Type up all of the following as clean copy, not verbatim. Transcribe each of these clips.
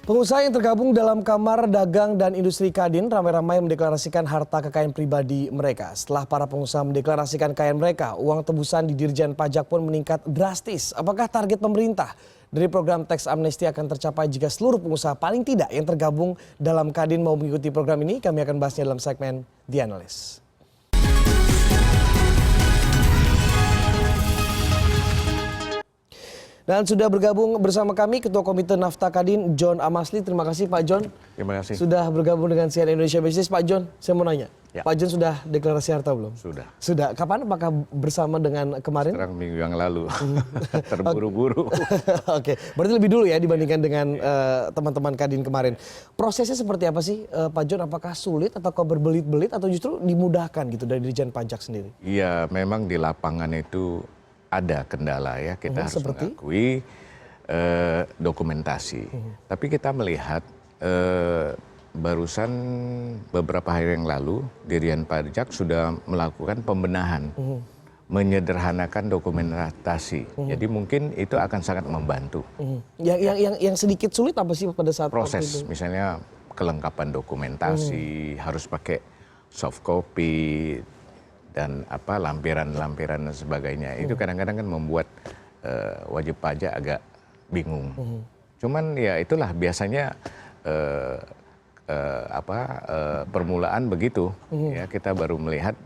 Pengusaha yang tergabung dalam Kamar Dagang dan Industri Kadin ramai-ramai mendeklarasikan harta kekayaan pribadi mereka. Setelah para pengusaha mendeklarasikan kekayaan mereka, uang tebusan di Dirjen Pajak pun meningkat drastis. Apakah target pemerintah dari program tax amnesty akan tercapai jika seluruh pengusaha paling tidak yang tergabung dalam Kadin mau mengikuti program ini? Kami akan bahasnya dalam segmen The Analyst. Dan sudah bergabung bersama kami Ketua Komite Nafta Kadin, John Amasli. Terima kasih Pak John. Terima kasih. Sudah bergabung dengan CNN Indonesia Business. Pak John, saya mau nanya. Ya. Pak John sudah deklarasi harta belum? Sudah. Sudah. Kapan? Apakah bersama dengan kemarin? Sekarang minggu yang lalu. Terburu-buru. Oke, berarti lebih dulu ya dibandingkan dengan teman-teman Kadin kemarin. Prosesnya seperti apa sih Pak John? Apakah sulit atau berbelit-belit atau justru dimudahkan gitu dari Dirjen Pajak sendiri? Iya, memang di lapangan itu ada kendala ya, kita harus mengakui dokumentasi. Tapi kita melihat barusan beberapa hari yang lalu Dirjen Pajak sudah melakukan pembenahan, menyederhanakan dokumentasi. Jadi mungkin itu akan sangat membantu. Yang sedikit sulit apa sih pada saat proses, misalnya kelengkapan dokumentasi, harus pakai soft copy, dan lampiran-lampiran dan sebagainya. Itu kadang-kadang kan membuat wajib pajak agak bingung. Cuman ya itulah biasanya permulaan begitu. Ya, kita baru melihat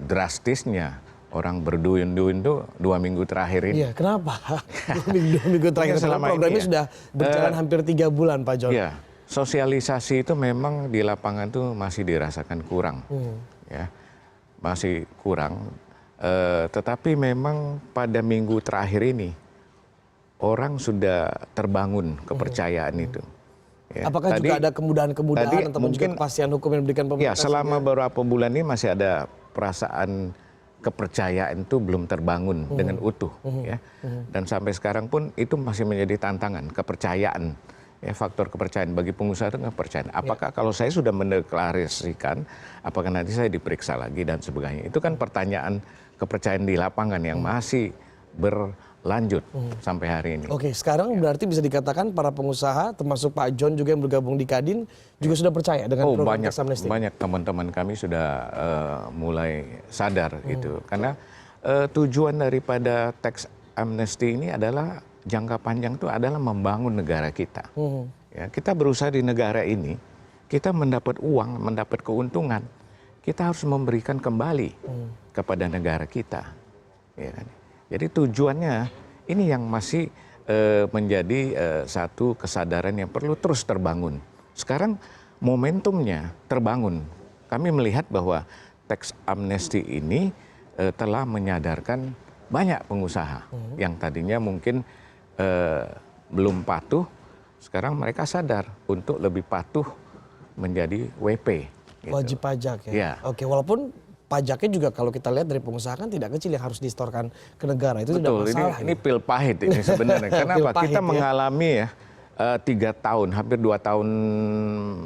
drastisnya orang berduyun-duyun tuh 2 minggu terakhir ini. Iya, kenapa? 2 minggu terakhir selama programnya sudah berjalan hampir 3 bulan Pak John. Iya, sosialisasi itu memang di lapangan tuh masih dirasakan kurang. Ya. Masih kurang, tetapi memang pada minggu terakhir ini orang sudah terbangun kepercayaan itu. Ya. Apakah juga ada kemudahan-kemudahan atau juga kepastian hukum yang diberikan pemerintah? Ya, selama beberapa bulan ini masih ada perasaan kepercayaan itu belum terbangun dengan utuh, ya. Dan sampai sekarang pun itu masih menjadi tantangan kepercayaan. Ya, faktor kepercayaan bagi pengusaha itu kepercayaan. Apakah kalau saya sudah mendeklarasikan, apakah nanti saya diperiksa lagi dan sebagainya? Itu kan pertanyaan kepercayaan di lapangan yang masih berlanjut sampai hari ini. Oke, sekarang berarti bisa dikatakan para pengusaha, termasuk Pak John juga yang bergabung di Kadin, juga sudah percaya dengan program tax amnesty? Banyak teman-teman kami sudah mulai sadar gitu. Karena tujuan daripada tax amnesty ini adalah jangka panjang itu adalah membangun negara kita. Ya, kita berusaha di negara ini, kita mendapat uang, mendapat keuntungan, kita harus memberikan kembali kepada negara kita. Ya, jadi tujuannya ini yang masih menjadi satu kesadaran yang perlu terus terbangun. Sekarang momentumnya terbangun. Kami melihat bahwa tax amnesty ini telah menyadarkan banyak pengusaha yang tadinya mungkin belum patuh, sekarang mereka sadar untuk lebih patuh menjadi WP. Gitu. Wajib pajak ya? Ya. Oke, walaupun pajaknya juga kalau kita lihat dari pengusaha kan tidak kecil yang harus disetorkan ke negara. Itu betul, tidak masalah. Ini pil pahit ini sebenarnya. Kenapa? Kita mengalami ya 3 tahun, hampir 2 tahun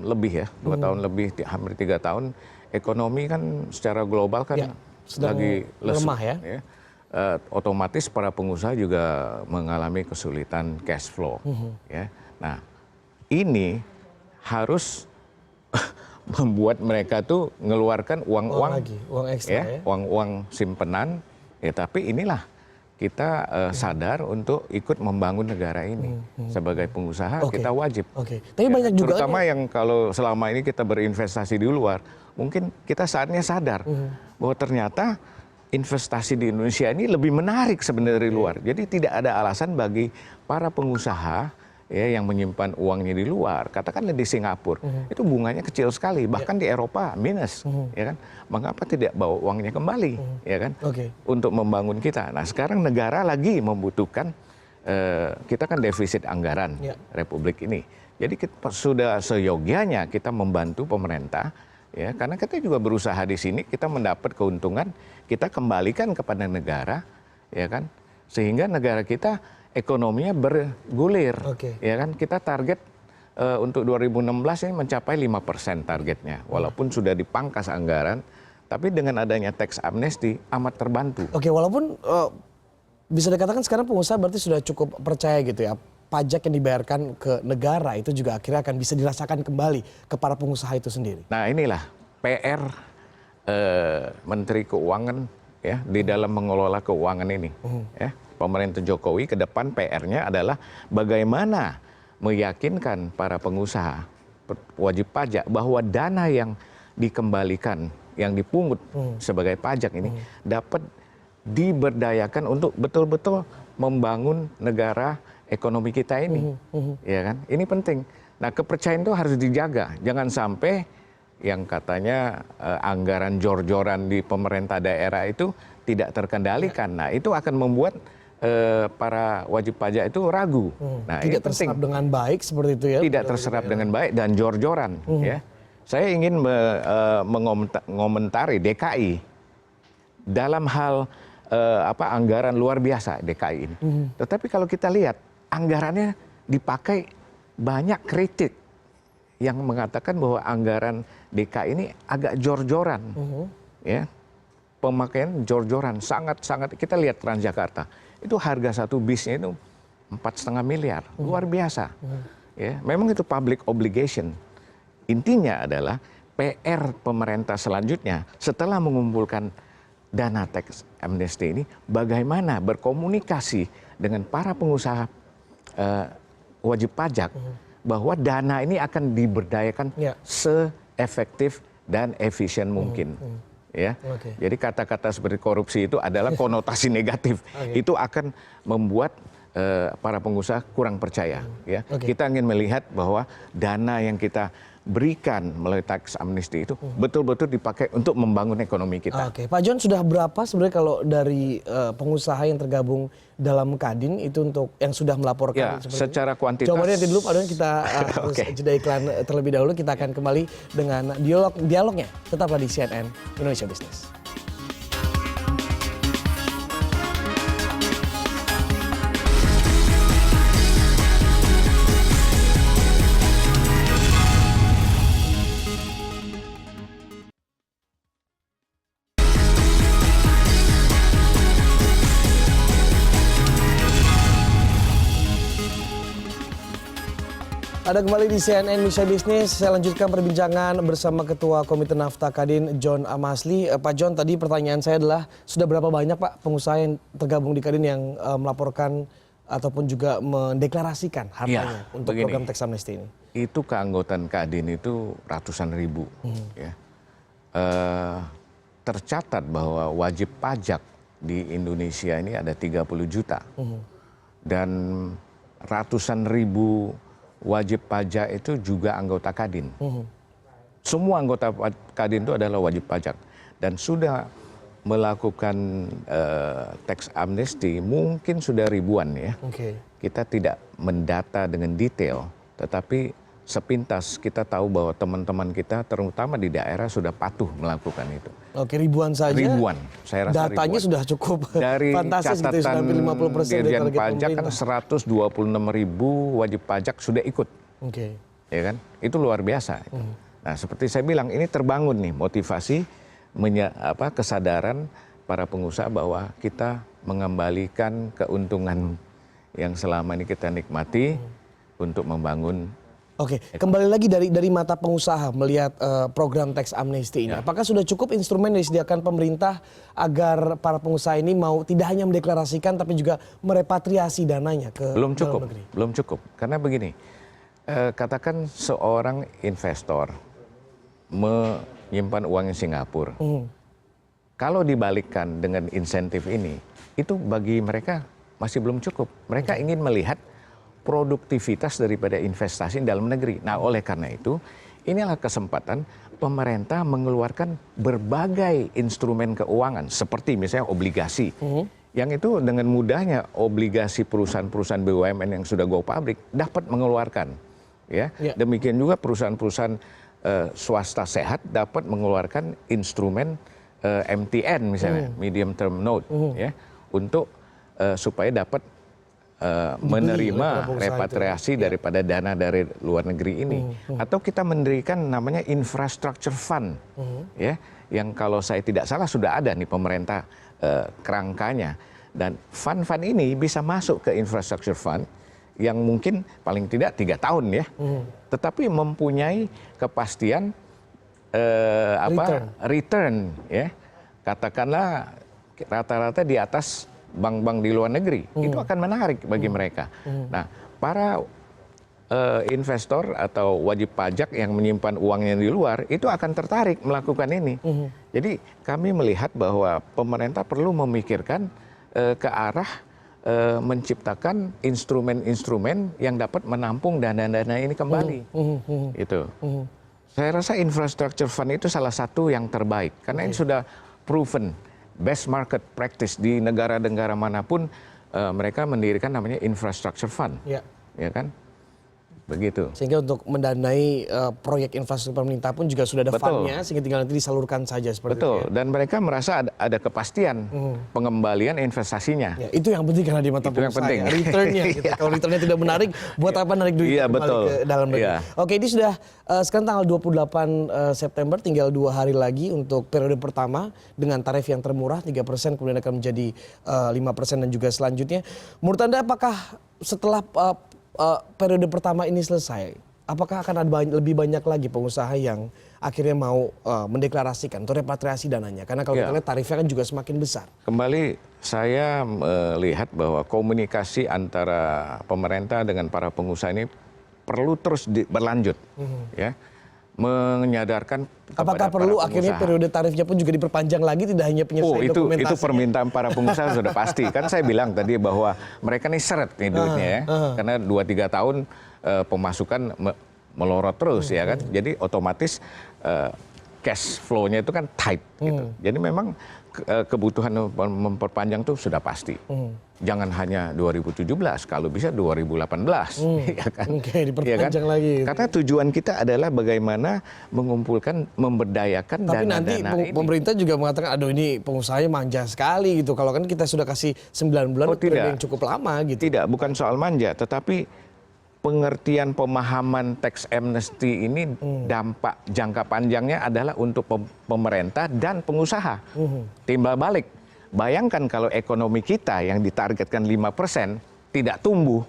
lebih ya. 2 tahun lebih, hampir 3 tahun. Ekonomi kan secara global kan sedang lagi lemah ya. Otomatis para pengusaha juga mengalami kesulitan cash flow. Ya. Nah, ini harus membuat mereka tuh mengeluarkan uang ekstra, ya? Uang simpenan. Ya, tapi inilah kita sadar untuk ikut membangun negara ini. Sebagai pengusaha kita wajib. Tapi banyak juga terutama yang kalau selama ini kita berinvestasi di luar, mungkin kita saatnya sadar bahwa ternyata investasi di Indonesia ini lebih menarik sebenarnya dari luar. Jadi tidak ada alasan bagi para pengusaha ya yang menyimpan uangnya di luar, katakanlah di Singapura, itu bunganya kecil sekali, bahkan di Eropa minus, ya kan? Mengapa tidak bawa uangnya kembali, ya kan? Untuk membangun kita. Nah, sekarang negara lagi membutuhkan, kita kan defisit anggaran Republik ini. Jadi kita sudah seyogianya kita membantu pemerintah. Ya, karena kita juga berusaha di sini, kita mendapat keuntungan, kita kembalikan kepada negara, ya kan, sehingga negara kita ekonominya bergulir, ya kan, kita target untuk 2016 ini mencapai 5% targetnya, walaupun sudah dipangkas anggaran, tapi dengan adanya tax amnesty amat terbantu. Walaupun bisa dikatakan sekarang pengusaha berarti sudah cukup percaya gitu ya pajak yang dibayarkan ke negara itu juga akhirnya akan bisa dirasakan kembali ke para pengusaha itu sendiri. Nah inilah PR Menteri Keuangan ya di dalam mengelola keuangan ini. Ya. Pemerintah Jokowi ke depan PR-nya adalah bagaimana meyakinkan para pengusaha wajib pajak bahwa dana yang dikembalikan, yang dipungut sebagai pajak ini dapat diberdayakan untuk betul-betul membangun negara ekonomi kita ini, ya kan? Ini penting. Nah, kepercayaan itu harus dijaga. Jangan sampai yang katanya anggaran jor-joran di pemerintah daerah itu tidak terkendalikan. Nah, itu akan membuat para wajib pajak itu ragu. Nah, tidak terserap dengan baik seperti itu ya? Tidak terserap dengan baik dan jor-joran. Ya, saya ingin mengomentari DKI dalam hal anggaran luar biasa DKI ini. Tetapi kalau kita lihat anggarannya dipakai, banyak kritik yang mengatakan bahwa anggaran DKI ini agak jor-joran. Ya, pemakaian jor-joran, sangat-sangat. Kita lihat Transjakarta, itu harga satu bisnya itu 4,5 miliar, luar biasa. Ya, memang itu public obligation. Intinya adalah PR pemerintah selanjutnya setelah mengumpulkan dana tax amnesty ini, bagaimana berkomunikasi dengan para pengusaha wajib pajak bahwa dana ini akan diberdayakan seefektif dan efisien mungkin. Ya, jadi kata-kata seperti korupsi itu adalah konotasi negatif. Itu akan membuat para pengusaha kurang percaya. Ya, kita ingin melihat bahwa dana yang kita berikan melalui tax amnesty itu betul-betul dipakai untuk membangun ekonomi kita. Oke, Pak John, sudah berapa sebenarnya kalau dari pengusaha yang tergabung dalam Kadin itu untuk yang sudah melaporkan? Ya, secara kuantitas. Jawabannya nanti dulu Pak John, kita harus jeda iklan terlebih dahulu. Kita akan kembali dengan dialognya. Tetaplah di CNN Indonesia Business. Ada kembali di CNN Indonesia Business. Saya lanjutkan perbincangan bersama Ketua Komite Nafta Kadin, John Amasli. Pak John, tadi pertanyaan saya adalah sudah berapa banyak Pak pengusaha yang tergabung di Kadin yang melaporkan ataupun juga mendeklarasikan hartanya untuk program tax amnesty ini? Itu keanggotaan Kadin itu ratusan ribu. Ya. Tercatat bahwa wajib pajak di Indonesia ini ada 30 juta. Dan ratusan ribu wajib pajak itu juga anggota Kadin. Semua anggota Kadin itu adalah wajib pajak. Dan sudah melakukan tax amnesty mungkin sudah ribuan ya. Kita tidak mendata dengan detail, tetapi sepintas kita tahu bahwa teman-teman kita terutama di daerah sudah patuh melakukan itu. Oke, ribuan saja. Ribuan, saya rasa datanya ribuan. sudah cukup dari fantastis gitu, sudah hampir 50% dari Dirjen target Pajak kan 126.000 wajib pajak sudah ikut. Ya kan? Itu luar biasa. Nah, seperti saya bilang, ini terbangun nih motivasi, kesadaran para pengusaha bahwa kita mengembalikan keuntungan yang selama ini kita nikmati untuk membangun. Oke, kembali lagi dari mata pengusaha melihat program tax amnesty ini. Apakah sudah cukup instrumen yang disediakan pemerintah agar para pengusaha ini mau tidak hanya mendeklarasikan tapi juga merepatriasi dananya ke dalam negeri? Belum cukup. Karena begini, katakan seorang investor menyimpan uang di Singapura. Kalau dibalikkan dengan insentif ini, itu bagi mereka masih belum cukup. Mereka ingin melihat produktivitas daripada investasi dalam negeri. Nah, oleh karena itu, inilah kesempatan pemerintah mengeluarkan berbagai instrumen keuangan, seperti misalnya obligasi. Yang itu dengan mudahnya obligasi perusahaan-perusahaan BUMN yang sudah go public dapat mengeluarkan. Ya. Demikian juga perusahaan-perusahaan swasta sehat dapat mengeluarkan instrumen MTN misalnya, medium term note, ya, untuk supaya dapat menerima repatriasi daripada dana dari luar negeri ini. Atau kita mendirikan namanya infrastructure fund, ya, yang kalau saya tidak salah sudah ada nih pemerintah kerangkanya. Dan fund-fund ini bisa masuk ke infrastructure fund, yang mungkin paling tidak 3 tahun ya, tetapi mempunyai kepastian return ya, katakanlah rata-rata di atas bank-bank di luar negeri, itu akan menarik bagi mereka. Nah, para investor atau wajib pajak yang menyimpan uangnya di luar itu akan tertarik melakukan ini. Jadi kami melihat bahwa pemerintah perlu memikirkan ke arah menciptakan instrumen-instrumen yang dapat menampung dana-dana ini kembali. Itu. Saya rasa infrastructure fund itu salah satu yang terbaik karena ini sudah proven best market practice di negara-negara manapun, mereka mendirikan namanya infrastructure fund. Ya kan? Begitu. Sehingga untuk mendanai proyek infrastruktur pemerintah pun juga sudah ada fundnya, sehingga tinggal nanti disalurkan saja seperti itu. Ya? Dan mereka merasa ada kepastian pengembalian investasinya. Ya, itu yang penting karena di mata pengusaha. Ya. Returnnya, gitu. Kalau returnnya tidak menarik, buat apa narik duit kembali ke dalam negeri? Oke, ini sudah sekarang tanggal 28 September, tinggal 2 hari lagi untuk periode pertama dengan tarif yang termurah 3%, kemudian akan menjadi 5% dan juga selanjutnya. Menurut Anda apakah setelah periode pertama ini selesai, apakah akan ada lebih banyak lagi pengusaha yang akhirnya mau mendeklarasikan atau repatriasi dananya? Karena kalau kita lihat tarifnya kan juga semakin besar. Kembali saya melihat bahwa komunikasi antara pemerintah dengan para pengusaha ini perlu terus berlanjut, ya, menyadarkan apakah perlu akhirnya periode tarifnya pun juga diperpanjang lagi, tidak hanya penyelesaian dokumentasi? Itu permintaan para pengusaha sudah pasti. Kan saya bilang tadi bahwa mereka nih seret nih duitnya ya, karena 2-3 tahun pemasukan melorot terus ya kan, jadi otomatis cash flow-nya itu kan tight gitu. Jadi memang kebutuhan memperpanjang itu sudah pasti. Jangan hanya 2017, kalau bisa 2018, ya kan? Diperpanjang lagi. Karena tujuan kita adalah bagaimana mengumpulkan, memberdayakan dana-dana ini. Tapi nanti pemerintah juga mengatakan, aduh ini pengusahanya manja sekali gitu. Kalau kan kita sudah kasih 9 bulan, itu yang cukup lama gitu. Tidak, bukan soal manja, tetapi pengertian pemahaman tax amnesty ini dampak jangka panjangnya adalah untuk pemerintah dan pengusaha. Timbal balik, bayangkan kalau ekonomi kita yang ditargetkan 5% tidak tumbuh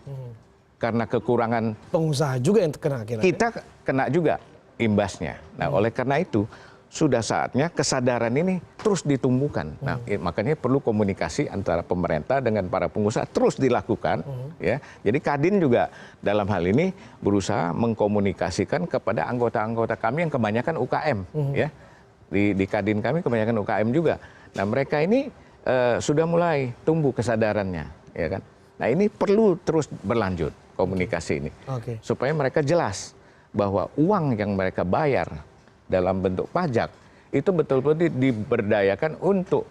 karena kekurangan pengusaha juga yang terkena akhirnya. Kita kena juga imbasnya. Nah, oleh karena itu sudah saatnya kesadaran ini terus ditumbuhkan. Nah, makanya perlu komunikasi antara pemerintah dengan para pengusaha terus dilakukan. Ya, jadi Kadin juga dalam hal ini berusaha mengkomunikasikan kepada anggota-anggota kami yang kebanyakan UKM. Ya, di Kadin kami kebanyakan UKM juga. Nah, mereka ini sudah mulai tumbuh kesadarannya, ya kan. Nah, ini perlu terus berlanjut komunikasi ini, supaya mereka jelas bahwa uang yang mereka bayar dalam bentuk pajak itu betul-betul diberdayakan untuk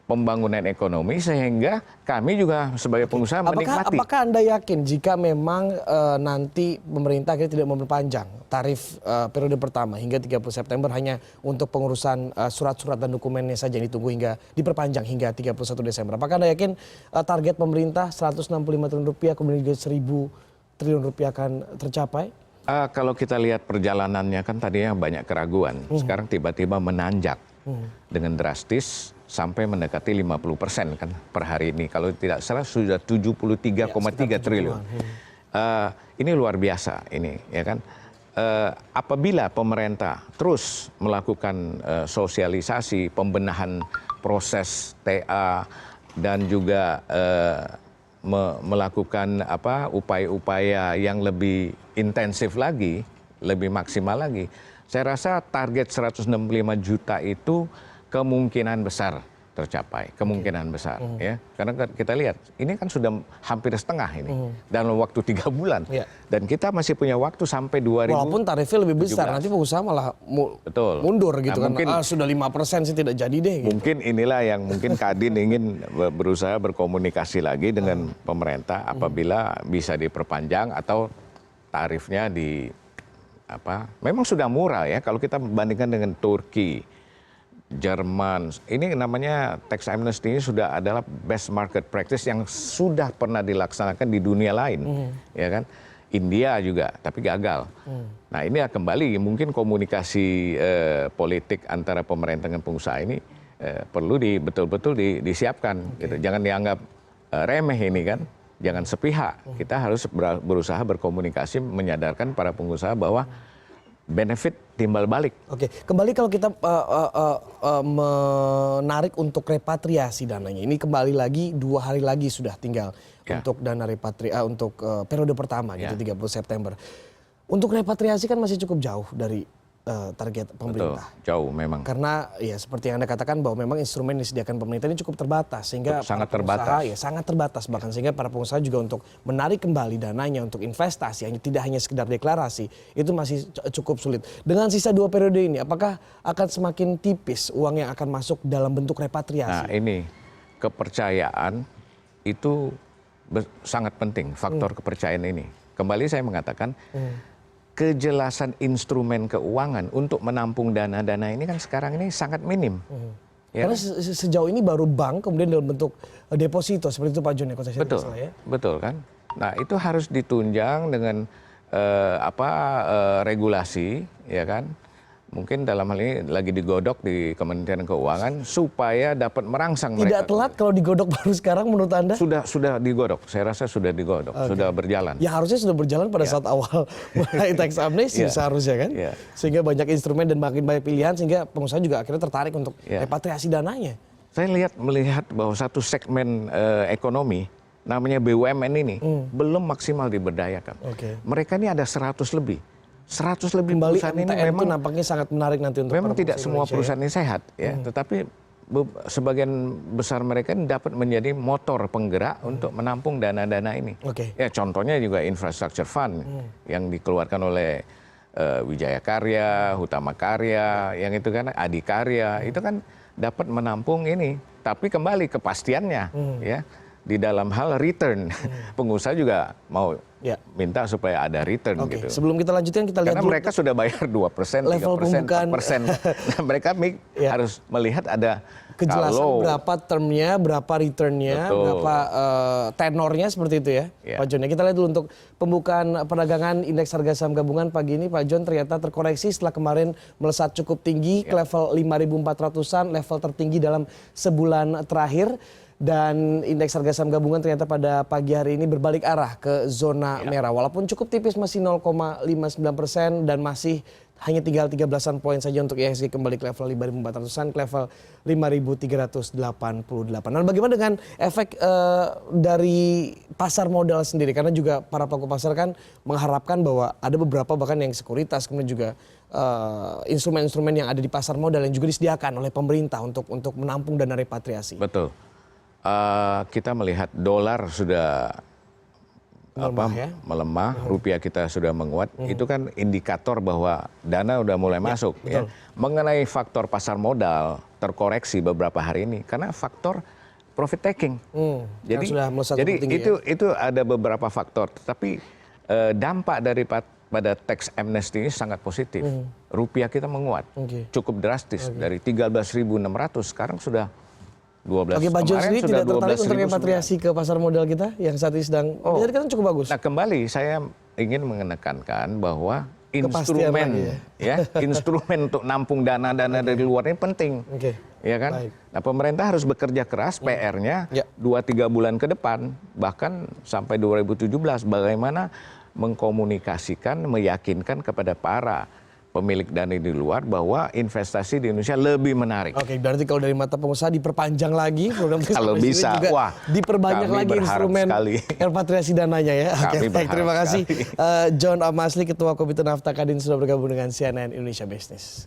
pembangunan ekonomi, sehingga kami juga sebagai pengusaha menikmati. Apakah Anda yakin jika memang nanti pemerintah akhirnya tidak memperpanjang tarif periode pertama hingga 30 September hanya untuk pengurusan surat-surat dan dokumennya saja yang ditunggu hingga diperpanjang hingga 31 Desember. Apakah Anda yakin target pemerintah 165 triliun rupiah kemudian juga 1.000 triliun rupiah akan tercapai? Kalau kita lihat perjalanannya kan tadinya banyak keraguan, sekarang tiba-tiba menanjak dengan drastis sampai mendekati 50% kan per hari ini. Kalau tidak salah sudah 73,3 triliun. Ini luar biasa ini, ya kan. Apabila pemerintah terus melakukan sosialisasi, pembenahan proses TA dan juga melakukan upaya-upaya yang lebih intensif lagi, lebih maksimal lagi, saya rasa target 165 juta itu kemungkinan besar tercapai, kemungkinan besar, ya. Karena kita lihat ini kan sudah hampir setengah ini dalam waktu 3 bulan, dan kita masih punya waktu sampai 2000. Walaupun tarifnya lebih besar, nanti pengusaha malah mundur gitu, nah, kan. Sudah 5% sih tidak jadi deh. Gitu. Mungkin inilah yang mungkin Kadin ingin berusaha berkomunikasi lagi dengan pemerintah apabila bisa diperpanjang atau tarifnya memang sudah murah ya kalau kita bandingkan dengan Turki, Jerman. Ini namanya tax amnesty ini sudah adalah best market practice yang sudah pernah dilaksanakan di dunia lain, ya kan? India juga, tapi gagal. Nah, ini kembali mungkin komunikasi politik antara pemerintah dengan pengusaha ini perlu betul-betul disiapkan. Gitu. Jangan dianggap remeh ini kan. jangan sepihak. Kita harus berusaha berkomunikasi menyadarkan para pengusaha bahwa benefit timbal balik. Oke, kembali kalau kita menarik untuk repatriasi dananya, ini kembali lagi 2 hari lagi sudah tinggal untuk dana untuk periode pertama gitu 30 September. Untuk repatriasi kan masih cukup jauh dari target pemerintah. Betul, jauh memang. Karena ya seperti yang Anda katakan bahwa memang instrumen yang disediakan pemerintah ini cukup terbatas sehingga sangat pengusaha, terbatas. ya sangat terbatas bahkan sehingga para pengusaha juga untuk menarik kembali dananya untuk investasi tidak hanya sekedar deklarasi itu masih cukup sulit. Dengan sisa 2 periode ini apakah akan semakin tipis uang yang akan masuk dalam bentuk repatriasi? Nah, ini kepercayaan itu sangat penting, faktor kepercayaan ini. Kembali saya mengatakan kejelasan instrumen keuangan untuk menampung dana-dana ini kan sekarang ini sangat minim. Ya. Karena sejauh ini baru bank kemudian dalam bentuk deposito seperti itu Pak John ya kalau saya Betul, salah ya. betul kan. Nah itu harus ditunjang dengan regulasi, ya kan. Mungkin dalam hal ini lagi digodok di Kementerian Keuangan supaya dapat merangsang mereka. Tidak telat kalau digodok baru sekarang menurut Anda? Sudah digodok, saya rasa sudah digodok, sudah berjalan. Ya harusnya sudah berjalan pada saat awal mulai tax amnesty seharusnya kan. Sehingga banyak instrumen dan makin banyak pilihan sehingga pengusaha juga akhirnya tertarik untuk repatriasi dananya. Saya melihat bahwa satu segmen ekonomi namanya BUMN ini belum maksimal diberdayakan. Mereka ini ada 100 lebih. 100 lebih Kembali perusahaan ini MTN memang nampaknya sangat menarik nanti untuk memang tidak semua Indonesia, perusahaan ini sehat ya, tetapi sebagian besar mereka ini dapat menjadi motor penggerak untuk menampung dana-dana ini. Ya contohnya juga infrastructure fund yang dikeluarkan oleh Wijaya Karya, Hutama Karya, yang itu kan Adikarya, itu kan dapat menampung ini. Tapi kembali kepastiannya ya di dalam hal return, pengusaha juga mau minta supaya ada return gitu. Sebelum kita lanjutkan kita lihat karena dulu mereka sudah bayar 2%, 3%, 4%. Nah, mereka harus melihat ada kejelasan berapa termnya, berapa returnnya, berapa tenornya seperti itu ya, Pak John. Kita lihat dulu untuk pembukaan perdagangan indeks harga saham gabungan pagi ini, Pak John, ternyata terkoreksi setelah kemarin melesat cukup tinggi ke level 5.400-an, level tertinggi dalam sebulan terakhir. Dan indeks harga saham gabungan ternyata pada pagi hari ini berbalik arah ke zona merah. Walaupun cukup tipis masih 0,59% dan masih hanya tinggal 13-an poin saja untuk IHSG kembali ke level 5.400-an ke level 5.388. Nah, bagaimana dengan efek dari pasar modal sendiri? Karena juga para pelaku pasar kan mengharapkan bahwa ada beberapa bahkan yang sekuritas kemudian juga instrumen-instrumen yang ada di pasar modal yang juga disediakan oleh pemerintah untuk menampung dana repatriasi. Betul. Kita melihat dolar sudah melemah, rupiah kita sudah menguat. Itu kan indikator bahwa dana udah mulai masuk. Ya. Mengenai faktor pasar modal terkoreksi beberapa hari ini karena faktor profit taking. Jadi itu ada beberapa faktor. Tetapi dampak pada tax amnesty ini sangat positif. Rupiah kita menguat, cukup drastis dari 13.600 sekarang sudah 12. Oke, Pak John sendiri tidak tertarik untuk repatriasi ke pasar modal kita yang saat ini sedang kan cukup bagus. Nah, kembali saya ingin menekankan bahwa instrumen instrumen untuk nampung dana-dana dari luar ini penting. Ya kan? Nah, pemerintah harus bekerja keras PR-nya 2-3 bulan ke depan bahkan sampai 2017 bagaimana mengkomunikasikan, meyakinkan kepada para pemilik dana di luar bahwa investasi di Indonesia lebih menarik. Oke, berarti kalau dari mata pengusaha diperpanjang lagi program kalau bisa, juga diperbanyak lagi instrumen repatriasi dananya ya. Oke, baik, terima kasih John Amasli, Ketua Komite Nafta Kadin sudah bergabung dengan CNN Indonesia Business.